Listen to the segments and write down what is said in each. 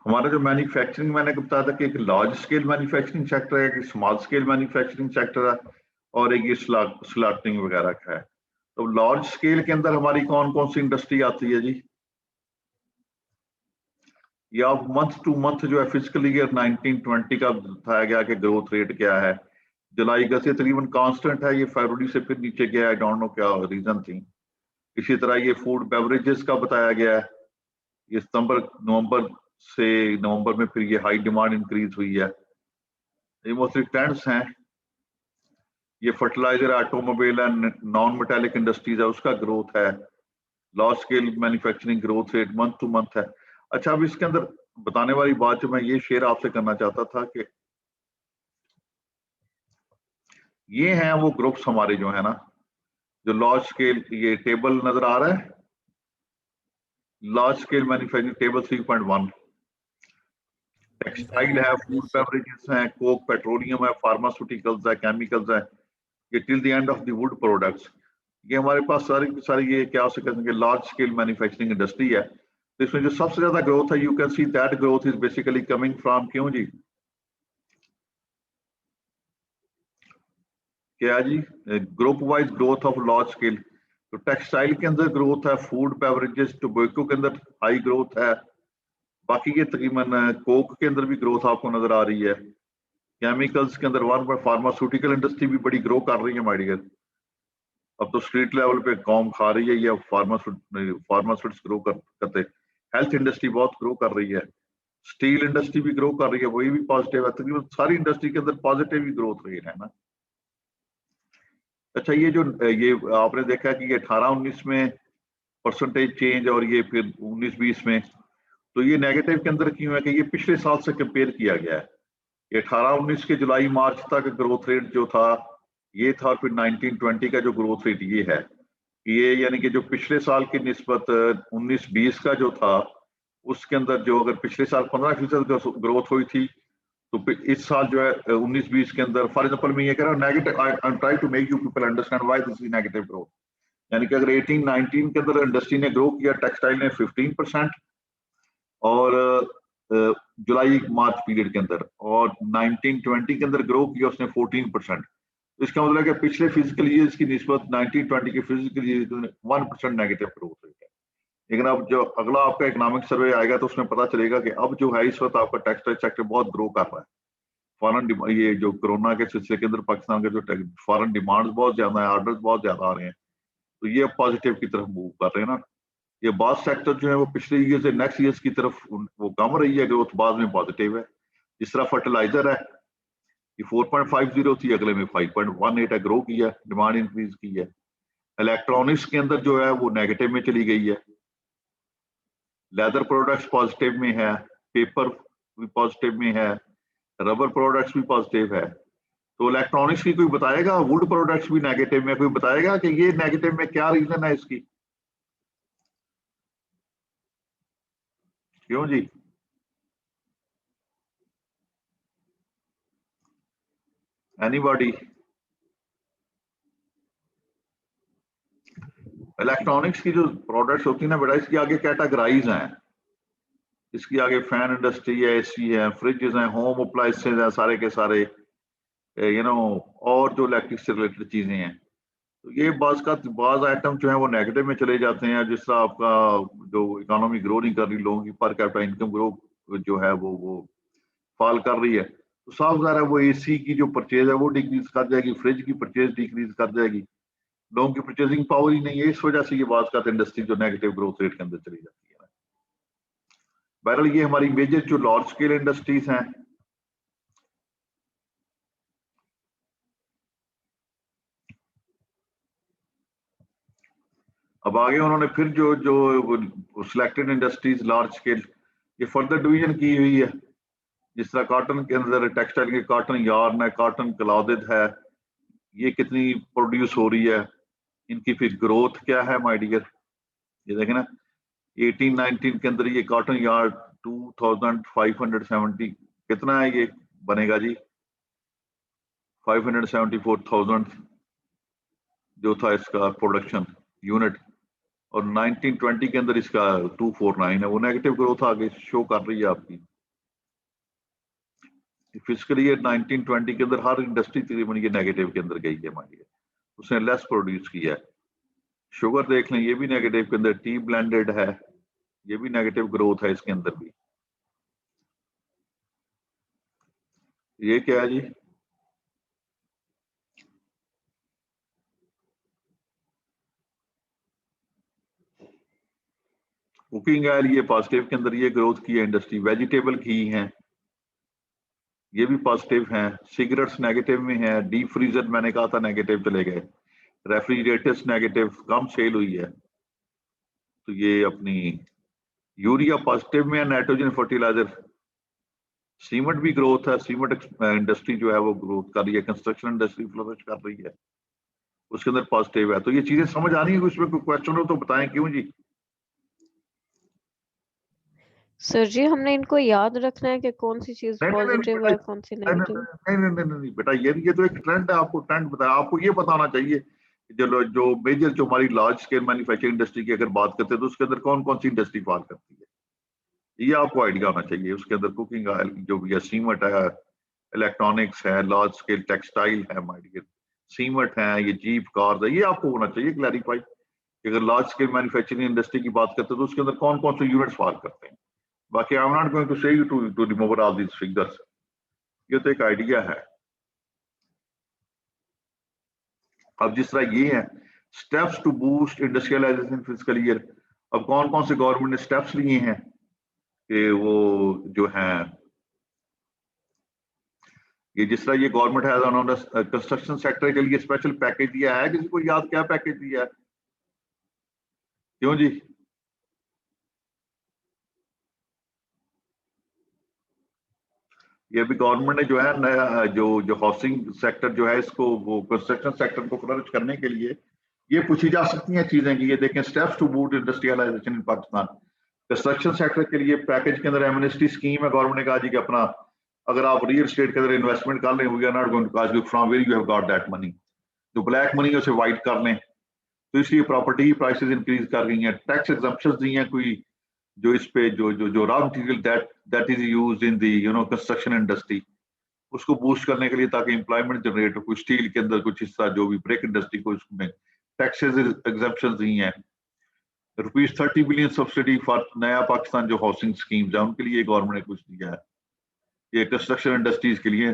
हमारा जो मैन्युफैक्चरिंग मैंने बताया था कि एक लार्ज स्केल मैन्युफैक्चरिंग सेक्टर है, एक स्मॉल स्केल मैन्युफैक्चरिंग सेक्टर है और एक ये स्लॉटिंग वगैरह का है। तो लार्ज स्केल के अंदर हमारी कौन कौन सी इंडस्ट्री आती है जी? या मंथ टू मंथ जो है फिजिकल ईयर 1920 का बताया गया कि ग्रोथ रेट क्या है। जुलाई अगस्त से तकरीबन कांस्टेंट है, ये फरवरी से फिर नीचे गया, आई डोंट नो क्या रीजन थी। इसी तरह ये फूड बेवरेजेस का बताया गया है, ये सितंबर नवंबर से नवंबर में फिर ये हाई डिमांड इंक्रीज हुई है। ये मोस्टली ट्रेंड्स हैं। ये fertiliser, automobile and non metallic industries है, उसका ग्रोथ है। Large scale manufacturing growth rate month to month है। अच्छा, अब इसके अंदर बताने वाली बात जो मैं ये शेयर आपसे करना चाहता था कि ये हैं वो ग्रुप्स हमारे जो है ना, जो लार्ज स्केल, ये टेबल नजर आ रहा है, large scale manufacturing table 3.1। Textile है, फूड बेवरेजेस हैं, कोक, पेट्रोलियम है, फार्मास्यूटिकल्स है, केमिकल्स है, ये till the end of the wood products. ये हमारे पास सारी की सारी ये क्या हो सकते लार्ज स्केल मैन्युफैक्चरिंग इंडस्ट्री है। तो इसमें जो सबसे ज्यादा ग्रोथ है, you can see that growth is basically coming from, क्यों जी, क्या जी, group wise growth of large scale. तो टेक्सटाइल के अंदर ग्रोथ है, फूड बेवरेजेस टोबैको के अंदर हाई ग्रोथ है, बाकी ये तकरीबन कोक के अंदर भी ग्रोथ आपको नजर आ रही है। केमिकल्स के अंदर वन, फार्मास्यूटिकल इंडस्ट्री भी बड़ी ग्रो कर रही है माय डियर। अब तो स्ट्रीट लेवल पे कौम खा रही है, या फार्मास्यूटिक्स ग्रो करते। हेल्थ इंडस्ट्री बहुत ग्रो कर रही है, स्टील इंडस्ट्री भी ग्रो कर रही है, वही भी पॉजिटिव है। तकरीबन सारी इंडस्ट्री के अंदर पॉजिटिव ही ग्रोथ रेट है ना। अच्छा, ये जो ये आपने देखा कि ये 18-19 में परसेंटेज चेंज और ये फिर 19-20 में, तो ये नेगेटिव के अंदर क्यों है कि ये पिछले साल से कंपेयर किया गया है। ये 18-19 के जुलाई मार्च तक ग्रोथ रेट जो था ये था, फिर 19-20 का जो ग्रोथ रेट ये है, ये यानी कि जो पिछले साल की निस्बत 19-20 का जो था, उसके अंदर जो अगर पिछले साल 15% ग्रोथ हुई थी, तो इस साल जो है 19-20 के अंदर, फॉर एग्जांपल मैं ये कह रहा हूँ negative, I am try to make you people understand why this is negative growth. यानी कि अगर 18-19 के अंदर इंडस्ट्री ने ग्रो किया, टेक्सटाइल ने 15%, और जुलाई मार्च पीरियड के अंदर, और 19-20 के अंदर ग्रो किया उसने 14%। इसका मतलब है कि पिछले फिजिकल ईयर्स की निस्बत 19-20 के physical year 1% negative growth rate है। लेकिन अब जो अगला आपका इकोनॉमिक सर्वे आएगा तो उसमें पता चलेगा कि अब जो है इस वक्त आपका टेक्सटाइल सेक्टर बहुत ग्रो कर रहा है। फॉरेन, ये जो कोरोना के सिलसिले के अंदर पाकिस्तान के जो फॉरेन डिमांड बहुत ज्यादा है, ऑर्डर बहुत ज्यादा आ रहे हैं, तो ये पॉजिटिव की तरफ मूव कर रहे हैं ना। ये बाद सेक्टर जो है वो पिछले ईयर से नेक्स्ट ईयर की तरफ वो कम रही है ग्रोथ, बाद में पॉजिटिव है। जिस तरह फर्टिलाइजर है, ये 4.50 थी, अगले में 5.18 है, ग्रो किया, डिमांड इंक्रीज की है। इलेक्ट्रॉनिक्स के अंदर जो है वो नेगेटिव में चली गई है। लेदर प्रोडक्ट्स पॉजिटिव में है, पेपर भी पॉजिटिव में है, रबर प्रोडक्ट्स भी पॉजिटिव है। तो इलेक्ट्रॉनिक्स की कोई बताएगा, वुड प्रोडक्ट्स भी नेगेटिव में, कोई बताएगा कि ये नेगेटिव में क्या रीजन है इसकी, क्यों जी? एनीबॉडी? इलेक्ट्रॉनिक्स की जो प्रोडक्ट्स होती है ना बेटा, इसकी आगे कैटेगराइज हैं। इसकी आगे फैन इंडस्ट्री है, एसी है, फ्रिजेस हैं, होम अप्लायंसेज हैं, सारे के सारे, यू नो, और जो इलेक्ट्रिक से रिलेटेड चीजें हैं। तो ये बाज आइटम जो है वो नेगेटिव में चले जाते हैं। जिस तरह आपका जो इकोनॉमी ग्रो नहीं कर रही, लोगों की पर कैपिटा इनकम ग्रो जो है वो फॉल कर रही है, तो साफ ज़ाहिर है वो एसी की जो परचेज है वो डिक्रीज कर जाएगी, फ्रिज की परचेज डिक्रीज कर जाएगी। लोगों की परचेजिंग पावर ही नहीं है, इस वजह से ये बात का इंडस्ट्री जो नेगेटिव ग्रोथ रेट के अंदर चली जाती है। बहरहाल ये हमारी मेजर जो लार्ज स्केल इंडस्ट्रीज हैं, अब आगे उन्होंने फिर जो जो सिलेक्टेड इंडस्ट्रीज लार्ज स्केल, ये फर्दर डिवीजन की हुई है। जिस तरह कॉटन के अंदर टेक्सटाइल के कॉटन यार्न है, कॉटन क्लॉथेड है, ये कितनी प्रोड्यूस हो रही है, इनकी फिर ग्रोथ क्या है माय डियर। ये देखें ना, 18-19 के अंदर ये कॉटन यार्ड 2570 कितना है, ये बनेगा जी 574,000 जो था इसका प्रोडक्शन यूनिट, और 1920 के अंदर इसका 249 है। वो नेगेटिव ग्रोथ आगे शो कर रही है आपकी। फिजिकल ईयर 1920 के अंदर हर इंडस्ट्री तकरीबन ये नेगेटिव के अंदर गई है हमारी, उसने लेस प्रोड्यूस किया है। शुगर देख लें, ये भी नेगेटिव के अंदर, टी ब्लेंडेड है, ये भी नेगेटिव ग्रोथ है इसके अंदर भी। ये क्या है जी, कुकिंग ऑयल, ये पॉजिटिव के अंदर ये ग्रोथ की है इंडस्ट्री। वेजिटेबल घी है, ये भी पॉजिटिव हैं। सिगरेट्स नेगेटिव में है। डीप फ्रीजर मैंने कहा था नेगेटिव चले गए। रेफ्रिजरेटर्स नेगेटिव, कम सेल हुई है। तो ये अपनी यूरिया पॉजिटिव में है। नाइट्रोजन फर्टिलाइजर, सीमेंट भी ग्रोथ है। सीमेंट इंडस्ट्री जो है वो ग्रोथ कर रही है। कंस्ट्रक्शन इंडस्ट्री फ्लोरिश कर रही है, उसके अंदर पॉजिटिव है। तो ये चीजें समझ आ रही है, उसमें कोई क्वेश्चन हो तो बताएं। क्यों जी? सर जी हमने इनको याद रखना है कि कौन सी चीज पॉजिटिव है कौन सी नेगेटिव। नहीं बेटा, ये तो एक ट्रेंड है, आपको ट्रेंड बताया। आपको ये बताना चाहिए कि जो मेजर, जो हमारी लार्ज स्केल मैन्युफैक्चरिंग इंडस्ट्री की अगर बात करते हैं तो उसके अंदर कौन कौन सी इंडस्ट्री फॉल करती है, ये आपको आइडिया होना चाहिए। उसके अंदर कुकिंग ऑयल जो भी है, सीमेंट है, इलेक्ट्रॉनिक्स है, लार्ज स्केल टेक्सटाइल है हमारी, सीमेंट है, ये जीप कार्स है, ये आपको होना चाहिए क्लैरिफाई। अगर लार्ज स्केल मैन्युफैक्चरिंग इंडस्ट्री की बात करते हैं तो उसके अंदर कौन कौन से यूनिट्स फॉल करते हैं। बाकी I am not going to say you to remove all these figures, ये तो एक आइडिया है। अब जिस तरह ये है steps to boost industrialisation physical year, अब कौन कौन से गवर्नमेंट ने स्टेप्स लिए हैं कि वो जो है, ये जिस तरह ये गवर्नमेंट है उन्होंने कंस्ट्रक्शन सेक्टर के लिए स्पेशल पैकेज दिया है। किसी को याद क्या पैकेज दिया है? क्यों जी? ये भी गवर्नमेंट ने जो है नया जो हाउसिंग सेक्टर जो है इसको, वो कंस्ट्रक्शन सेक्टर को फ्लरिश करने के लिए ये पूछी जा सकती हैं चीजें कि ये देखें steps to boost industrialisation in Pakistan. Construction sector के लिए पैकेज के अंदर एमनेस्टी स्कीम है। गवर्नमेंट ने कहा जी कि अपना, अगर आप रियल एस्टेट के अंदर इन्वेस्टमेंट कर लें, we are not going to ask you from where you have got that money. जो ब्लैक मनी है उसे वाइट कर लें, तो इसलिए प्रॉपर्टी प्राइसेस इंक्रीज कर गई हैं। टैक्स एग्जम्पशंस दी हैं कोई, जो इस पे जो raw material that is used in the construction industry, उसको बूस्ट करने के लिए, ताकि एम्प्लॉयमेंट जनरेट हो। कुछ स्टील के अंदर कुछ हिस्सा, जो भी ब्रेक इंडस्ट्री को, उसमें टैक्सेस एग्जम्पशंस दी हैं। ₹30 बिलियन सब्सिडी फॉर नया पाकिस्तान जो हाउसिंग स्कीम्स है उनके लिए गवर्नमेंट ने कुछ दिया है, ये कंस्ट्रक्शन इंडस्ट्रीज के लिए,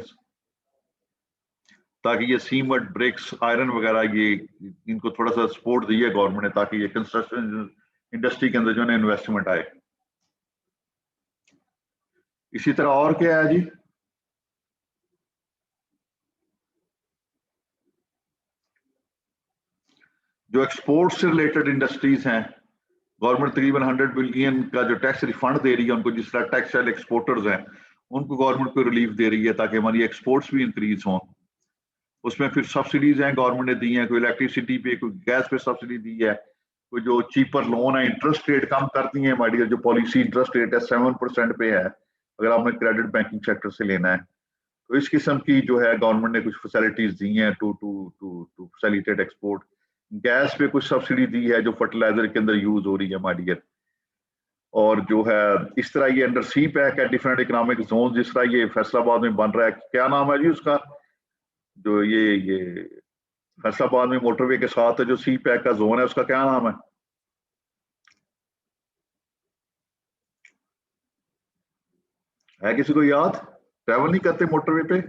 ताकि ये सीमेंट, ब्रिक्स, आयरन वगैरह, ये इनको थोड़ा सा सपोर्ट दी है गवर्नमेंट ने, ताकि ये कंस्ट्रक्शन इंडस्ट्री के अंदर जो है इन्वेस्टमेंट आए। इसी तरह और क्या है जी? जो एक्सपोर्ट से रिलेटेड इंडस्ट्रीज हैं, गवर्नमेंट तकरीबन 100 बिलियन का जो टैक्स रिफंड दे रही है उनको। जिस तरह टेक्सटाइल एक्सपोर्टर्स हैं उनको गवर्नमेंट को रिलीफ दे रही है ताकि हमारी एक्सपोर्ट्स भी इंक्रीज हों। उसमें फिर सब्सिडीज हैं गवर्नमेंट ने दी हैं, कोई इलेक्ट्रिसिटी पे, कोई गैस पे सब्सिडी दी है, कोई जो चीपर लोन है, इंटरेस्ट रेट कम करती है हमारी। जो पॉलिसी इंटरेस्ट रेट है 7% पे है अगर आपने क्रेडिट बैंकिंग सेक्टर से लेना है। तो इस किस्म की जो है गवर्नमेंट ने कुछ फैसिलिटीज दी हैं to to to to facilitate export. Gas पे कुछ सब्सिडी दी है जो फर्टिलाइजर के अंदर यूज हो रही है हमारी। और जो है इस तरह ये अंडर सी पैक है, डिफरेंट इकोनॉमिक जोन, जिस तरह ये फैसलाबाद में बन रहा है, क्या नाम है जी उसका, जो ये फैसलाबाद में मोटरवे के साथ जो सी पैक का जोन है उसका क्या नाम है किसी को याद? ट्रैवल नहीं करते मोटरवे पे?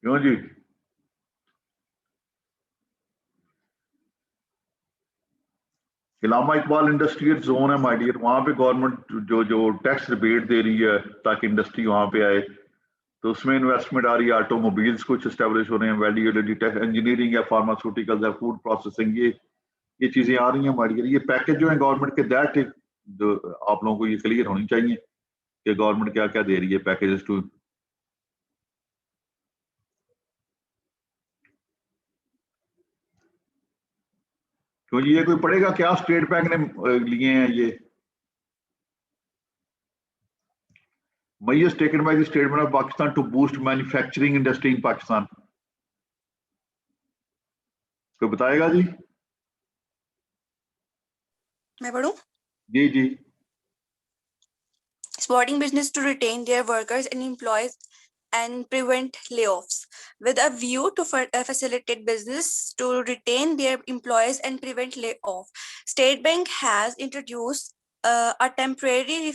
क्यों जी? इलामा इकबाल इंडस्ट्रियल जोन है माय डियर, वहां पे गवर्नमेंट जो टैक्स रिबेट दे रही है ताकि इंडस्ट्री वहां पे आए। तो उसमें इन्वेस्टमेंट आ रही है। ऑटोमोबाइल्स कुछ एस्टेब्लिश हो रहे हैं, वैल्यू एडेड इंजीनियरिंग है, फार्मास्यूटिकल्स है, फूड प्रोसेसिंग, ये चीजें आ रही हैं हमारी। ये पैकेज जो है गवर्नमेंट के, दैट जो आप लोगों को ये क्लियर होनी चाहिए कि गवर्नमेंट क्या क्या दे रही है पैकेजेस टू। क्यों ये कोई पढ़ेगा क्या स्टेट बैंक ने लिए हैं ये? measures taken by the state government of Pakistan to boost manufacturing industry in Pakistan, कोई बताएगा जी? मैं पढ़ूं? जी जी। supporting business to retain their workers and employees and prevent layoffs. With a view to facilitate business to retain their employees and prevent layoff, State Bank has introduced a temporary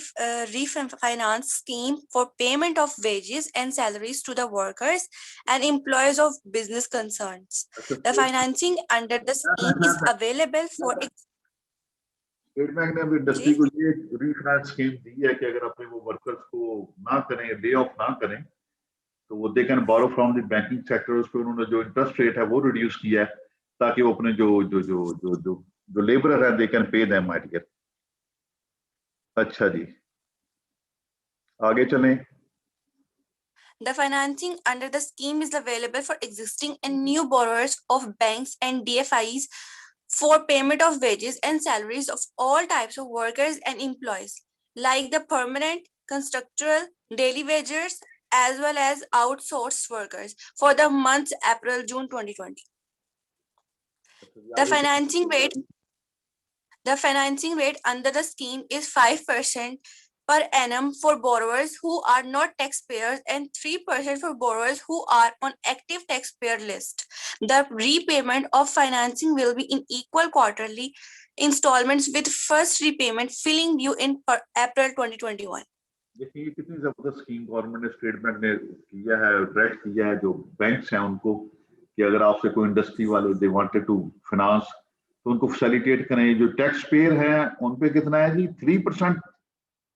refinance scheme for payment of wages and salaries to the workers and employees of business concerns. The financing under the scheme is available for state bank ने अभी industry को ये refinance scheme दी है कि अगर अपने वो workers को ना करें, ले ऑफ ना करें, तो वो they can borrow from the banking sector. उस पर उन्होंने जो इंटरेस्ट रेट है वो रिड्यूस किया है ताकि वो अपने जो जो जो जो जो जो लेबरर है they can pay them my dear. अच्छा जी, आगे चलें। The financing under the scheme is available for existing and new borrowers of banks and DFIs for payment of wages and salaries of all types of workers and employees, like the permanent, contractual, daily wagers, as well as outsourced workers for the months April-June 2020. The financing rate under the scheme is 5% per annum for borrowers who are not taxpayers and 3% for borrowers who are on active taxpayer list. The repayment of financing will be in equal quarterly installments with first repayment filling due in April 2021. देखिए कितनी जबरदस्त scheme government ने, state bank ने किया है, direct किया है जो बैंक्स हैं उनको कि अगर आपसे कोई इंडस्ट्री वाले दे वांटेड टू फाइनेंस तो उनको फैसिलिटेट करें। जो टैक्स पेयर हैं उन पे कितना है जी 3%,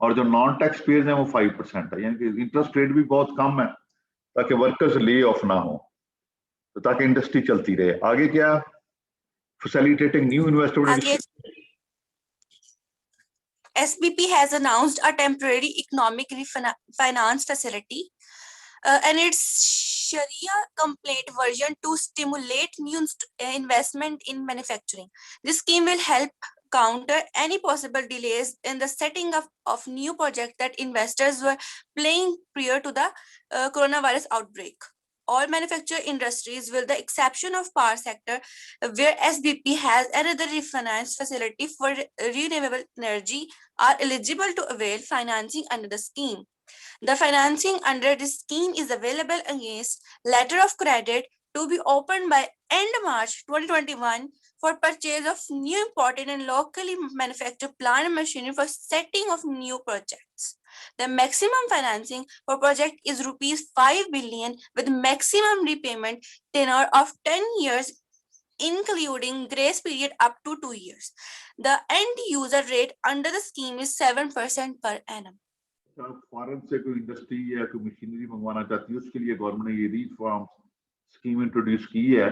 और जो नॉन टैक्स पेयर हैं वो 5% है, यानी कि इंटरेस्ट रेट भी बहुत कम है ताकि वर्कर्स ले ऑफ ना हो, तो ताकि इंडस्ट्री चलती रहे। आगे क्या, facilitating new investment. SBP has announced a temporary economic finance facility and its Sharia compliant version to stimulate new investment in manufacturing. This scheme will help counter any possible delays in the setting up of new projects that investors were planning prior to the coronavirus outbreak. All manufacturing industries, with the exception of power sector, where SBP has another refinance facility for renewable energy, are eligible to avail financing under the scheme. The financing under this scheme is available against letter of credit to be opened by end March 2021 for purchase of new imported and locally manufactured plant and machinery for setting of new projects. The maximum financing for project is rupees 5 billion with maximum repayment tenure of 10 years, including grace period up to 2 years. The end user rate under the scheme is 7% per annum. Foreign से कोई industry या कोई machinery मंगवाना चाहती है उसके लिए government ने ये रीफॉर्म स्कीम इंट्रोड्यूस की है,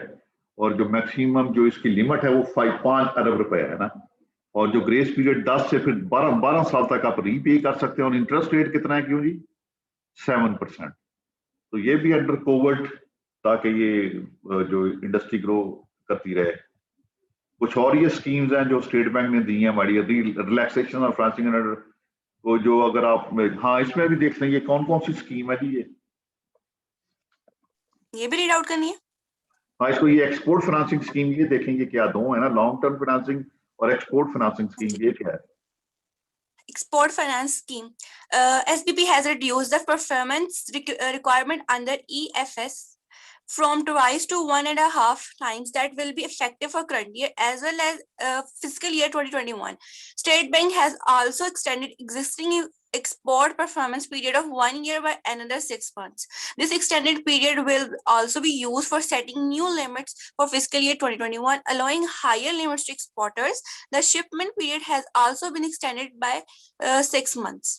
और जो मैक्सिमम जो इसकी लिमिट है वो 5 अरब रुपए है ना, और जो ग्रेस पीरियड 10 से फिर 12 साल तक आप रीपे कर सकते हैं, और इंटरेस्ट रेट कितना है क्यों जी 7%। तो ये भी अंडर कोविड ताकि ये जो इंडस्ट्री ग्रो करती रहे। कुछ और ये स्कीम्स हैं जो स्टेट बैंक ने दी हैं हमारी, रिलैक्सेशन और फाइनेंसिंग अंडर, तो जो अगर आप हाँ इसमें भी देख लें ये कौन कौन सी स्कीम है जी, ये भी रीड आउट करनी है। हाँ इसको ये एक्सपोर्ट फाइनेंसिंग स्कीम ये देखेंगे क्या दो है ना, लॉन्ग टर्म फाइनेंसिंग और एक्सपोर्ट फाइनेंसिंग स्कीम, ये क्या है? Export finance scheme. SBP has reduced the performance requirement under EFS from twice to 1.5 times. That will be effective for current year as well as fiscal year 2021. State Bank has also extended existing export performance period of 1 year by another 6 months. This extended period will also be used for setting new limits for fiscal year 2021, allowing higher limits to exporters. The shipment period has also been extended by 6 months.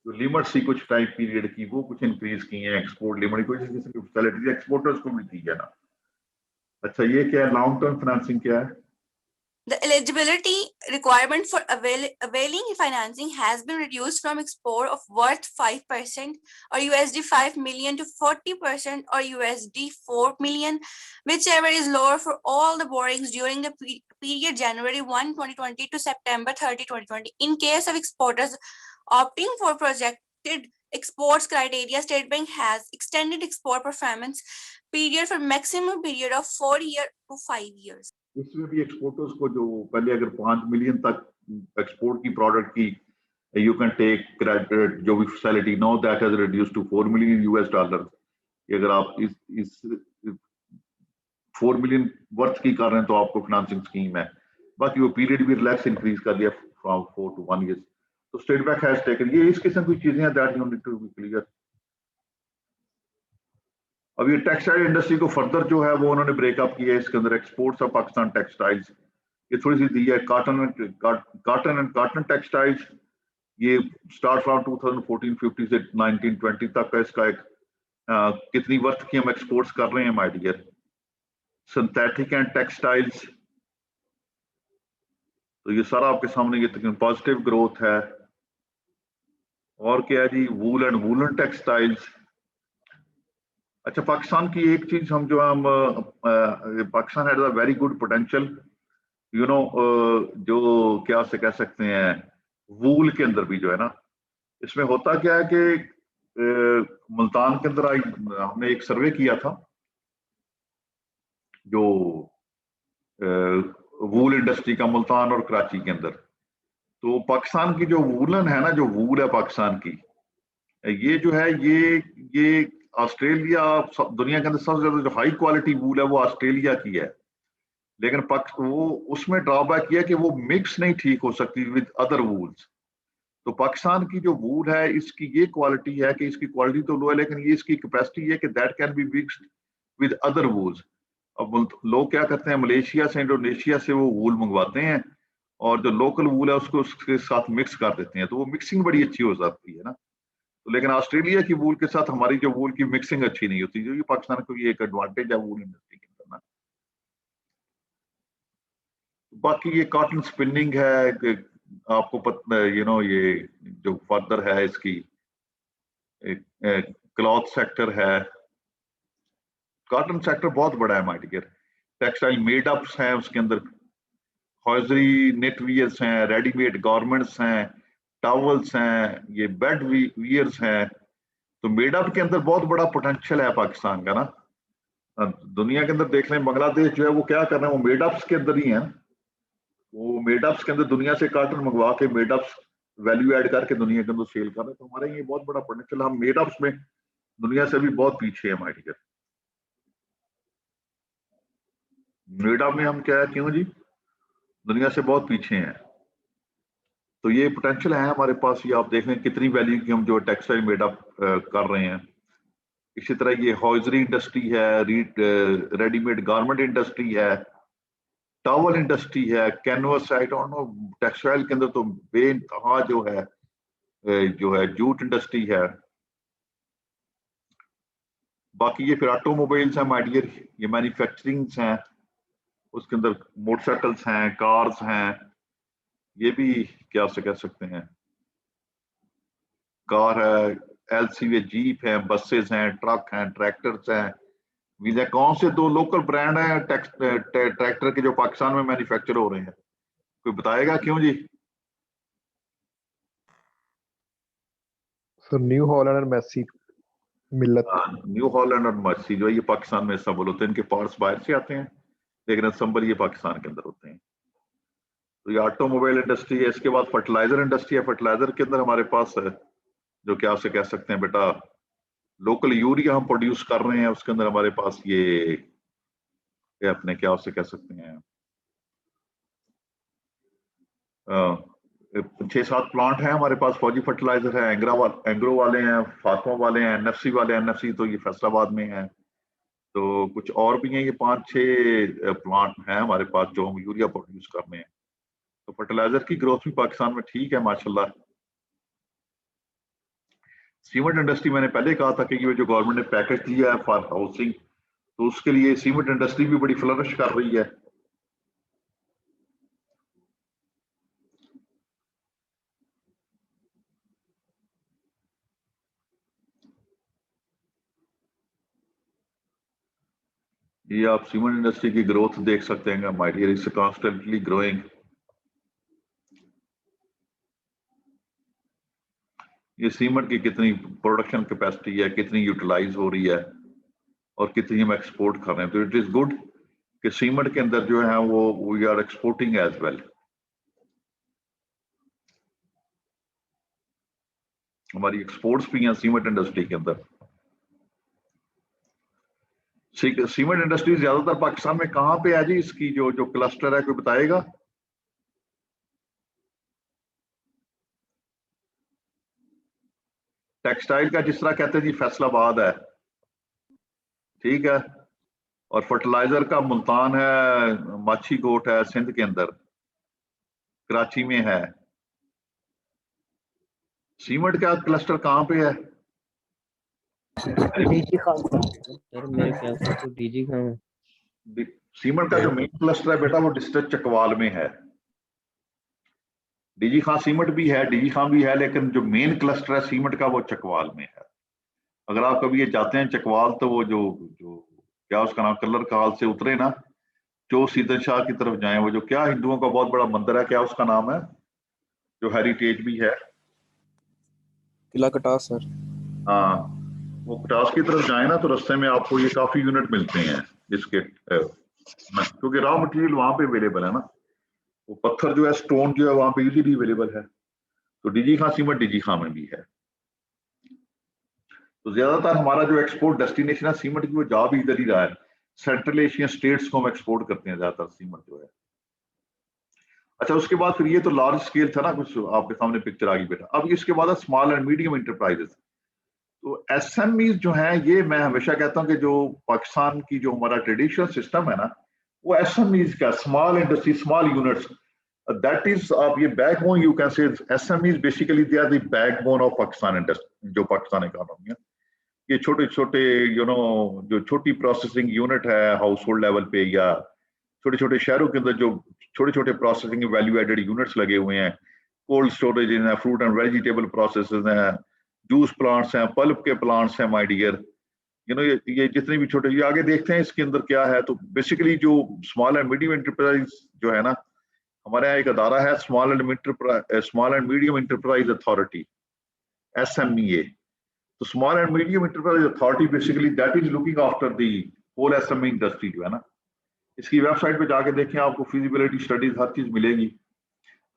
जो limit सी कुछ time period की वो कुछ increase की है, export limit कुछ facility exporters को भी दी है ना। अच्छा ये क्या है, लॉन्ग टर्म फाइनेंसिंग क्या है? The eligibility requirement for availing financing has been reduced from export of worth 5% or USD 5 million to 40% or USD 4 million, whichever is lower for all the borrowings during the period January 1, 2020 to September 30, 2020. In case of exporters opting for projected exports criteria, State Bank has extended export performance period for maximum period of 4 years to 5 years. इसमें भी exporters को जो पहले अगर 5 million तक export की product की you can take credit जो भी facility no that has reduce to $4 million अगर आप इस 4 मिलियन वर्थ की कर रहे हैं तो आपको फाइनेंसिंग स्कीम है। बाकी वो पीरियड भी रिलैक्स इंक्रीज कर दिया फ्रॉम 4 to 1 years। तो स्टेट बैंक हैज टेकन ये इस किस्म की चीजें हैं that you need to be clear. अब ये टेक्सटाइल इंडस्ट्री को फर्दर जो है वो उन्होंने ब्रेकअप किया है। इसके अंदर एक्सपोर्ट्स ऑफ पाकिस्तान टेक्सटाइल्स ये थोड़ी सी दी है। कॉटन एंड कॉटन टेक्सटाइल्स ये स्टार्ट फ्रॉम 2014-15 से 1920 तक का इसका एक कितनी वर्थ की हम एक्सपोर्ट्स कर रहे हैं my dear. Synthetic and textiles तो ये सारा आपके सामने ये तकरीबन पॉजिटिव ग्रोथ है। और क्या है जी, वूल एंड वूलन टेक्सटाइल्स। अच्छा, पाकिस्तान की एक चीज हम जो हम Pakistan had a very good potential you know जो क्या से कह सकते हैं वूल के अंदर भी जो है ना, इसमें होता क्या है कि मुल्तान के अंदर हमने एक सर्वे किया था जो वूल इंडस्ट्री का मुल्तान और कराची के अंदर। तो पाकिस्तान की जो वूलन है ना, जो वूल है पाकिस्तान की, ये जो है ये ऑस्ट्रेलिया दुनिया के अंदर सबसे ज्यादा जो हाई क्वालिटी वूल है वो ऑस्ट्रेलिया की है। लेकिन वो उसमें ड्रॉबैक किया कि वो मिक्स नहीं ठीक हो सकती विद अदर वूल्स। तो पाकिस्तान की जो वूल है इसकी ये क्वालिटी है कि इसकी क्वालिटी तो लो है लेकिन ये इसकी कैपेसिटी है कि that can be mixed with other wools. अब लोग क्या करते हैं, मलेशिया से इंडोनेशिया से वो वूल मंगवाते हैं और जो लोकल वूल है उसको उसके साथ मिक्स कर देते हैं, तो वो मिक्सिंग बड़ी अच्छी हो जाती है ना। तो लेकिन ऑस्ट्रेलिया की वूल के साथ हमारी जो वूल की मिक्सिंग अच्छी नहीं होती, जो ये पाकिस्तान को ये एक एडवांटेज है वूल इंडस्ट्री के अंदर ना। बाकी ये कॉटन स्पिनिंग है, आपको पता यू नो ये जो फर्दर है इसकी क्लॉथ सेक्टर है। कॉटन सेक्टर बहुत बड़ा है my dear. Textile made ups हैं, उसके अंदर हॉजरी नेट वियर्स हैं, रेडीमेड गारमेंट्स हैं, टॉवल्स हैं, ये बेड वियर्स हैं। तो मेडअप के अंदर बहुत बड़ा पोटेंशियल है पाकिस्तान का ना। दुनिया के अंदर देख लें बांग्लादेश जो है वो क्या कर रहे हैं, वो मेडअप्स के अंदर ही है। वो मेडअप्स के अंदर दुनिया से कॉटन मंगवा के मेडअप्स वैल्यू ऐड करके दुनिया के अंदर सेल कर रहे हैं। तो हमारे ये बहुत बड़ा पोटेंशियल, हम मेडअप्स में दुनिया से भी बहुत पीछे है हमारी डियर। मेडअप में हम क्या है, क्यों जी, दुनिया से बहुत पीछे हैं। तो ये पोटेंशियल है हमारे पास। ये आप देख लें कितनी वैल्यू की हम जो टेक्सटाइल मेडअप कर रहे हैं। इसी तरह ये हॉजरी इंडस्ट्री है, रेडीमेड गारमेंट इंडस्ट्री है, टॉवल इंडस्ट्री है, canvas, I don't know textile के अंदर तो बेइंतहा जो है जूट इंडस्ट्री है। बाकी ये फिर ऑटोमोबाइल्स हैं माय डियर, ये मैन्युफैक्चरिंग्स हैं, उसके अंदर मोटरसाइकिल्स हैं, कार्स हैं, ये भी क्या से कह सकते हैं, कार है, एलसीवी जीप है, बसेस हैं, ट्रक हैं, ट्रैक्टर्स हैं। वीजा कौन से दो लोकल ब्रांड हैं ट्रैक्टर के जो पाकिस्तान में मैन्युफैक्चर हो रहे हैं, कोई बताएगा क्यों जी? सर न्यू हॉलैंड और मैसी मिल्लत। न्यू हॉलैंड और मर्सी जो है ये पाकिस्तान में असेंबल होते हैं, इनके पार्ट्स बाहर से आते हैं लेकिन असेंबल ये पाकिस्तान के अंदर होते हैं। तो ये ऑटोमोबाइल इंडस्ट्री है। इसके बाद फर्टिलाइजर इंडस्ट्री है। फर्टिलाइजर के अंदर हमारे पास है जो क्या से कह सकते हैं बेटा, लोकल यूरिया हम प्रोड्यूस कर रहे हैं। उसके अंदर हमारे पास ये अपने क्या उसे कह सकते हैं 6-7 प्लांट हैं हमारे पास। फौजी फर्टिलाइजर है, एंग्रो वाले हैं, फातमा वाले हैं, एनएफसी वाले हैं। एनएफसी तो ये फैसलाबाद में है। तो कुछ और भी हैं, ये 5-6 प्लांट हैं हमारे पास जो हम यूरिया प्रोड्यूस कर रहे हैं। तो फर्टिलाइजर की ग्रोथ भी पाकिस्तान में ठीक है माशाल्लाह। सीमेंट इंडस्ट्री मैंने पहले कहा था कि ये जो गवर्नमेंट ने पैकेज दिया है फॉर हाउसिंग, तो उसके लिए सीमेंट इंडस्ट्री भी बड़ी फ्लरिश कर रही है। ये आप सीमेंट इंडस्ट्री की ग्रोथ देख सकते हैं my dear, it's constantly growing. ये सीमेंट की कितनी प्रोडक्शन कैपेसिटी है, कितनी यूटिलाइज हो रही है और कितनी हम एक्सपोर्ट कर रहे हैं। तो इट इज गुड कि सीमेंट के अंदर जो है वो we are exporting as well. हमारी एक्सपोर्ट्स भी हैं सीमेंट इंडस्ट्री के अंदर। सीमेंट इंडस्ट्री ज्यादातर पाकिस्तान में कहाँ पे है जी? इसकी जो जो क्लस्टर है, कोई बताएगा? टेक्सटाइल का जिस तरह कहते हैं जी फैसलाबाद है, ठीक है, और फर्टिलाइजर का मुल्तान है, माछी कोट है सिंध के अंदर, कराची में है। सीमेंट का क्लस्टर कहाँ पे है? डीजी खान सर, मेरे ख्याल से तो डीजी खान है। सीमेंट का जो मेन क्लस्टर है बेटा वो डिस्ट्रिक्ट चकवाल में है। डीजी खान सीमेंट भी है, डीजी खान भी है, लेकिन जो मेन क्लस्टर है सीमेंट का वो चकवाल में है। अगर आप कभी ये जाते हैं चकवाल तो वो जो जो क्या उसका नाम, कलर काल से उतरे ना, जो सीधन शाह की तरफ जाएं, वो जो क्या हिंदुओं का बहुत बड़ा मंदिर है, क्या उसका नाम है, जो हेरिटेज भी है? किला कटास सर। हाँ, वो कटास की तरफ जाए ना तो रास्ते में आपको ये काफी यूनिट मिलते हैं इसके, क्योंकि रॉ मटेरियल वहां पे अवेलेबल है ना, वो पत्थर जो है, स्टोन जो है वहां पे इजीली अवेलेबल है। तो डीजी खां सीमेंट डीजी खां में भी है। तो ज्यादातर हमारा जो एक्सपोर्ट डेस्टिनेशन है सीमेंट की, वो जा भी इधर ही रहा है। सेंट्रल एशियन स्टेट्स को हम एक्सपोर्ट करते हैं ज्यादातर सीमेंट जो है। अच्छा, उसके बाद फिर ये तो लार्ज स्केल था ना, कुछ आपके सामने पिक्चर आ गई बेटा। अब इसके बाद स्मॉल एंड मीडियम इंटरप्राइजेस। तो एसएमईज जो है, ये मैं हमेशा कहता हूं कि जो पाकिस्तान की जो हमारा ट्रेडिशनल सिस्टम है ना, वो एसएमईज का, small industry, small units, that is, आप ये backbone you can say, SMEs basically they are the backbone of Pakistan industry, जो पाकिस्तान इकोनॉमी है। ये छोटे छोटे जो छोटी प्रोसेसिंग यूनिट है हाउस होल्ड लेवल पे, या छोटे छोटे शहरों के अंदर जो छोटे छोटे प्रोसेसिंग वैल्यू एडेड यूनिट्स लगे हुए हैं, कोल्ड स्टोरेज है, फ्रूट एंड वेजिटेबल प्रोसेसेस हैं, जूस प्लांट्स हैं, पल्प के प्लांट्स हैं, माय डियर, ये जितने भी छोटे, ये आगे देखते हैं इसके अंदर क्या है। तो बेसिकली जो स्मॉल एंड मीडियम इंटरप्राइज जो है ना, हमारे यहाँ एक अदारा है small and medium enterprise authority, SMEA। तो small and medium enterprise authority basically that is looking after the whole SME industry जो है ना। इसकी वेबसाइट पे जाके देखें, आपको फिजिबिलिटी स्टडीज हर चीज मिलेगी।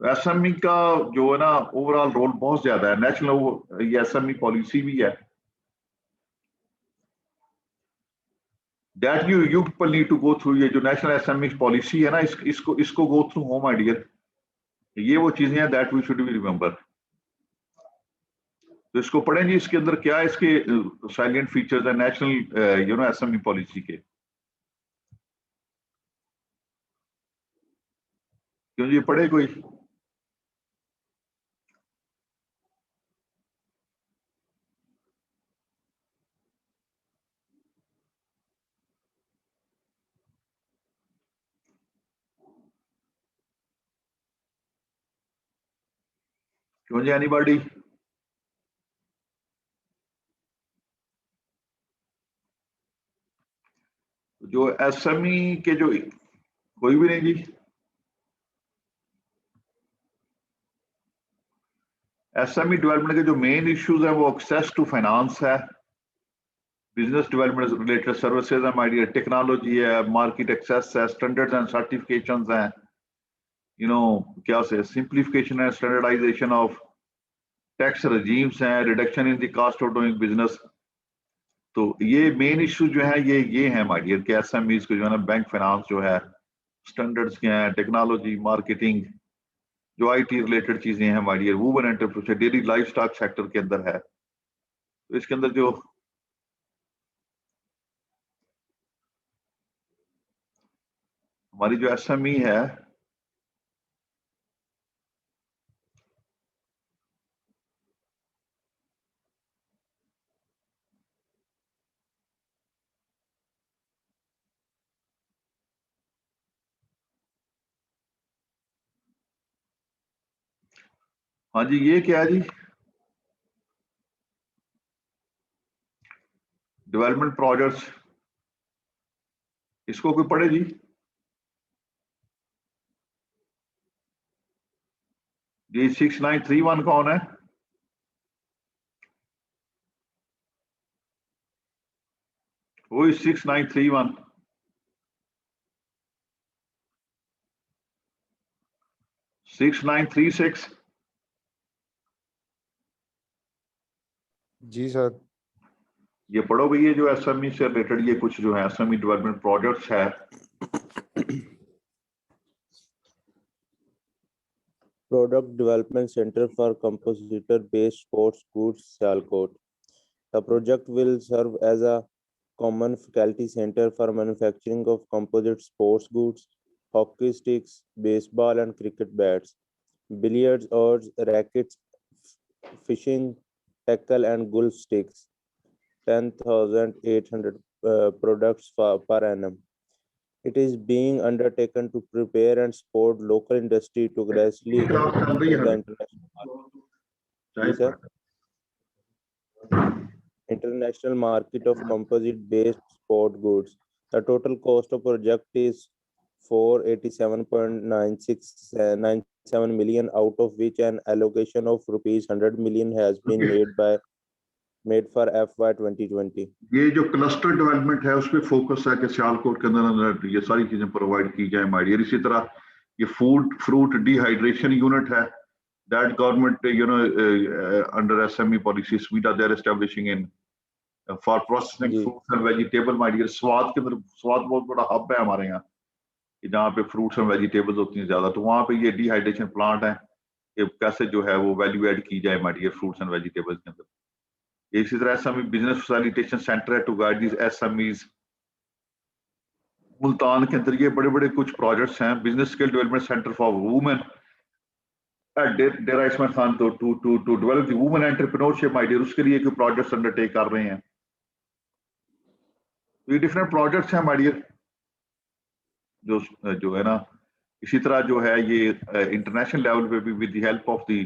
SME का जो है ना ओवरऑल रोल बहुत ज्यादा है। नेशनल ये SME पॉलिसी भी है, that you people need to go through. ये जो नेशनल SME पॉलिसी है ना, इसको गो थ्रू होम आइडियल। ये वो चीजें हैं that we should be remember. तो इसको पढ़ें जी, इसके अंदर क्या इसके साइलेंट फीचर्स है नेशनल SME पॉलिसी के। क्यों जी, पढ़े कोई? क्यों जी, एनीबॉडी? जो SME के जो, कोई भी नहीं जी? SME डेवलपमेंट के जो मेन इश्यूज है वो एक्सेस टू फाइनेंस है, बिजनेस डेवलपमेंट रिलेटेड सर्विसेज है, माय डियर, टेक्नोलॉजी है, मार्केट एक्सेस है, स्टैंडर्ड्स एंड सर्टिफिकेशंस हैं, क्या से सिंप्लीफिकेशन है, स्टैंडर्डाइजेशन ऑफ टैक्स रजीम्स हैं, reduction in the cost of doing business. तो ये मेन इशू जो है ये है माय डियर कि SMEs को जो है ना, बैंक फाइनेंस जो है, स्टैंडर्ड्स क्या है, टेक्नोलॉजी, मार्केटिंग, जो IT रिलेटेड चीजें हैं my dear, women entrepreneurship, daily life stock sector के अंदर है। तो इसके अंदर जो हमारी जो SME है, हाँ जी, ये क्या है जी, डेवलपमेंट प्रोजेक्ट्स, इसको कोई पढ़े जी? ये 6931 कौन है? वो 6931, $6936, जी सर। ये पढ़ोगे, ये जो एसएमई से रिलेटेड ये कुछ जो है एसएमई डेवलपमेंट प्रोजेक्ट्स है। Product Development Center for Compositor-Based Sports Goods, Sialkot. The project will serve as a common faculty center for manufacturing of composite sports goods, hockey sticks, baseball and cricket bats, billiards oars, rackets, fishing tackle and golf sticks. 10,800 products per annum. It is being undertaken to prepare and support local industry to gradually enter the international market. Yes, sir. International market of composite-based sport goods. The total cost of project is 487.9697 million, out of which an allocation of rupees 100 million has been made for FY 2020. ये जो cluster development है उस पर focus है कि सियालकोट के अंदर ये सारी चीजें प्रोवाइड की जाए माइडियर। इसी तरह ये फूड फ्रूट डिहाइड्रेशन यूनिट है, that government under SME policy स्वीटा they are establishing in for processing fruits and vegetable my dear. स्वाद के अंदर, स्वाद बहुत बड़ा हब है हमारे यहाँ जहाँ पे फ्रूट्स एंड वेजिटेबल्स होती हैं ज्यादा, तो वहाँ पे ये डिहाइड्रेशन प्लांट है कि कैसे जो है वो वैल्यू एड की जाए माइडियर फ्रूट्स एंड वेजिटेबल्स के अंदर। इसी तरह एसएमई बिजनेस फैसिलिटेशन सेंटर है to guide this SMEs. Multan के अंदर ये बड़े बड़े कुछ प्रोजेक्ट्स हैं। Business skill development centre for women at Dera Ismail Khan to develop the women entrepreneurship idea, उसके लिए कोई प्रोजेक्ट्स अंडरटेक कर रहे हैं। तो ये डिफरेंट प्रोजेक्ट्स हैं माइडियर जो है ना। इसी तरह जो है ये इंटरनेशनल लेवल पे भी with the help of the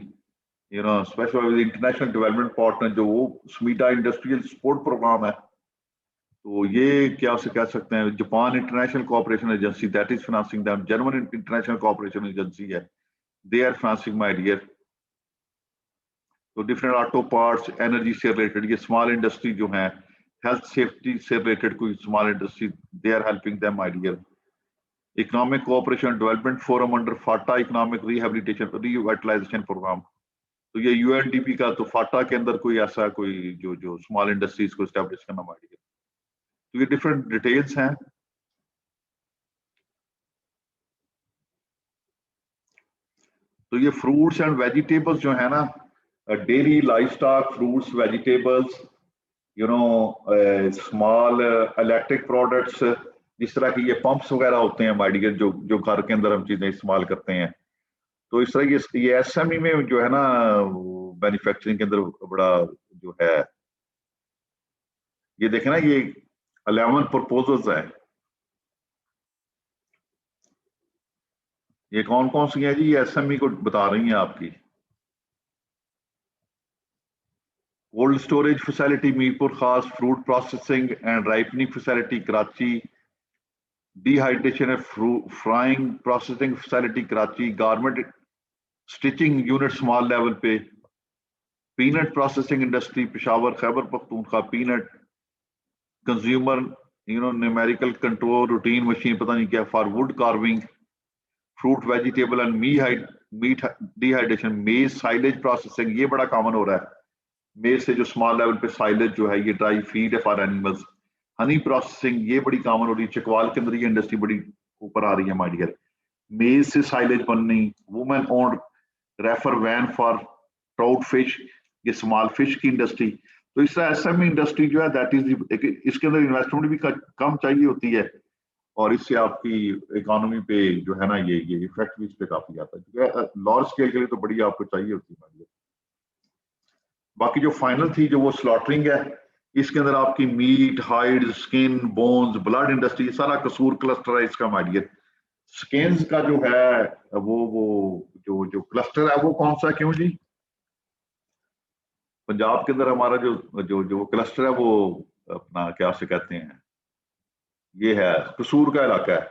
special international development partner जो वो स्मीटा इंडस्ट्रियल सपोर्ट प्रोग्राम है, तो ये क्या उसे कह सकते हैं, Japan International Cooperation Agency that is financing them, German International Cooperation Agency है, they are financing my dear. तो डिफरेंट ऑटो पार्ट्स, एनर्जी से रिलेटेड ये स्मॉल इंडस्ट्री जो है, हेल्थ सेफ्टी से रिलेटेड कोई small industry, they are helping them my dear. Economic cooperation development forum under FATA economic rehabilitation revitalization program, तो ये UNDP का, तो फाटा के अंदर कोई ऐसा कोई जो स्मॉल इंडस्ट्रीज को एस्टैब्लिश करना माइडियर। तो ये डिफरेंट डिटेल्स हैं। तो ये फ्रूट्स एंड वेजिटेबल्स जो है ना, dairy life stock fruits vegetables, small electric products, जिस तरह की ये पंप्स वगैरह होते हैं माइडियर जो घर के अंदर हम चीजें इस्तेमाल करते हैं। तो इस तरह ये एसएमई में जो है ना मैन्युफैक्चरिंग के अंदर बड़ा जो है, ये देखें ना ये 11 प्रपोजल्स है। ये कौन कौन सी है जी, ये एसएमई को बता रही हैं आपकी। Cold storage facility Mirpur Khas, fruit processing and ripening facility Karachi, dehydration and frying processing facility Karachi, garment stitching unit small level पे, peanut processing industry Peshawar Khyber Pakhtunkhwa, peanut consumer numerical control routine machine पता नहीं क्या for wood carving, fruit vegetable and meat dehydration, maize silage processing, ये बड़ा common हो रहा है। मेज से जो स्मॉल लेवल पे साइलेज जो है ये ड्राई फीड है फॉर एनिमल्स, हनी प्रोसेसिंग ये बड़ी कॉमन हो रही है। चकवाल के अंदर ये इंडस्ट्री बड़ी ऊपर आ रही है माइडियर। मेज से साइलेज बननी, women owned reefer van for trout fish, ये स्मॉल फिश की इंडस्ट्री। तो इस तरह एसएमई इंडस्ट्री जो है दैट इज, इसके अंदर इन्वेस्टमेंट भी कम चाहिए होती है और इससे आपकी इकोनॉमी पे जो है ना ये इफेक्ट भी इस पे काफी आता है। लार्ज स्केल के लिए तो बड़ी आपको चाहिए होती है। बाकी जो फाइनल थी जो वो स्लॉटरिंग है, इसके अंदर आपकी meat, hide, skin, bones, blood industry, सारा कसूर क्लस्टर है इसका माइडियर। स्किन्स का जो है वो जो क्लस्टर है वो कौन सा, क्यों जी? पंजाब के अंदर हमारा जो क्लस्टर है वो अपना क्या से कहते हैं, ये है कसूर का इलाका है,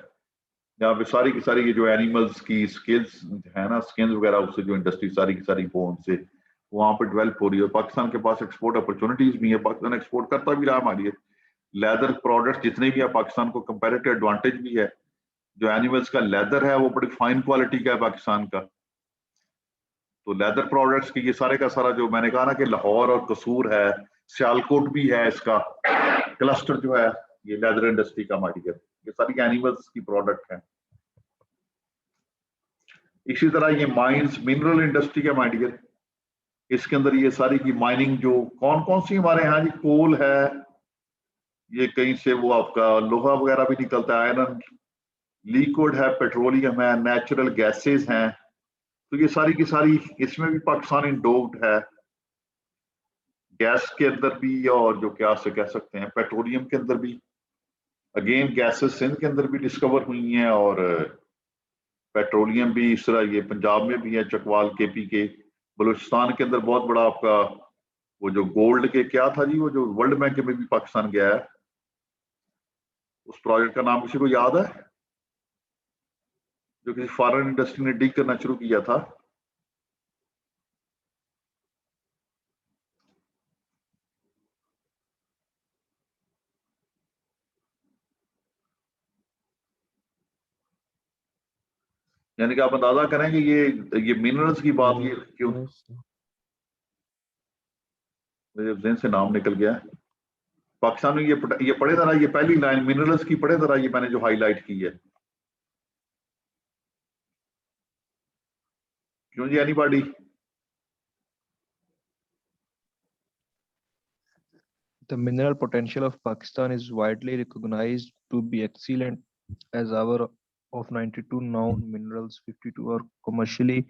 जहाँ पे सारी की सारी ये जो एनिमल्स की स्किल्स है ना, स्किन वगैरह, उससे जो इंडस्ट्री सारी की सारी बोन से वहां पर डेवलप हो रही है। पाकिस्तान के पास एक्सपोर्ट अपॉर्चुनिटीज भी है, पाकिस्तान एक्सपोर्ट करता भी रहा हमारी। लेदर प्रोडक्ट्स जितने भी है पाकिस्तान को कंपैरेटिव एडवांटेज भी है। जो एनिमल्स का लेदर है वो बड़ी फाइन क्वालिटी का है पाकिस्तान का। तो लेदर प्रोडक्ट्स की ये सारे का सारा जो मैंने कहा ना कि लाहौर और कसूर है, सियालकोट भी है इसका क्लस्टर जो है, ये लेदर इंडस्ट्री का माइडियर, ये सारी एनिमल्स की प्रोडक्ट है। इसी तरह ये माइंस मिनरल इंडस्ट्री का माइडियर, इसके अंदर ये सारी की माइनिंग जो कौन कौन सी हमारे यहाँ जी, कोल है, ये कहीं से वो आपका लोहा वगैरह भी निकलता है, आयरन, लिक्विड है, पेट्रोलियम है, नेचुरल गैसेस हैं, तो ये सारी की सारी इसमें भी पाकिस्तान इंडोग्ड है। गैस के अंदर भी, और जो क्या से कह सकते हैं पेट्रोलियम के अंदर भी, अगेन गैसेस सिंध के अंदर भी डिस्कवर हुई हैं, और पेट्रोलियम भी इस तरह ये पंजाब में भी है, चकवाल केपी के, बलूचिस्तान के अंदर बहुत बड़ा आपका वो जो गोल्ड के क्या था जी, वो जो वर्ल्ड बैंक में भी पाकिस्तान गया है, उस प्रोजेक्ट का नाम किसी को याद है, जो किसी फॉरेन इंडस्ट्री ने डिग करना शुरू किया था? यानी कि आप अंदाजा करें कि ये मिनरल्स की बात, ये क्यों मेरे ज़हन से नाम निकल गया। पाकिस्तान में ये पढ़े जरा, ये पहली लाइन मिनरल्स की पढ़े जरा, ये मैंने जो हाईलाइट की है, क्यों जी anybody? The mineral potential of Pakistan is widely recognized to be excellent, as out of 92 known minerals, 52 are commercially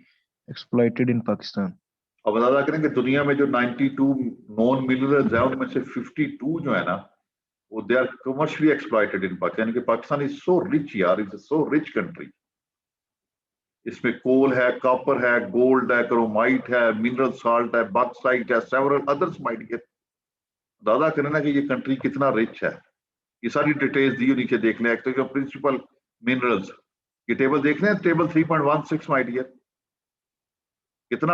exploited in Pakistan. अब अंदाजा करें कि दुनिया में जो 92 नॉन मिनरल्स है, उनमें से 52 जो है ना, वो दे आर कमर्शियली एक्सप्लॉइटेड इन पाकिस्तान। यानी कि पाकिस्तान इज सो रिच यार, इज सो रिच कंट्री। इसमें कोल है, कॉपर है, गोल्ड है, क्रोमाइट है, मिनरल साल्ट है, बॉक्साइट है, सेवरल अदर्स माइडियर। अंदाजा करें ना कि ये कंट्री कितना रिच है। ये सारी डिटेल्स दी नीचे देख लें। एक तो प्रिंसिपल मिनरल्स, ये टेबल देख लें, टेबल 3.16 माइडियर, कितना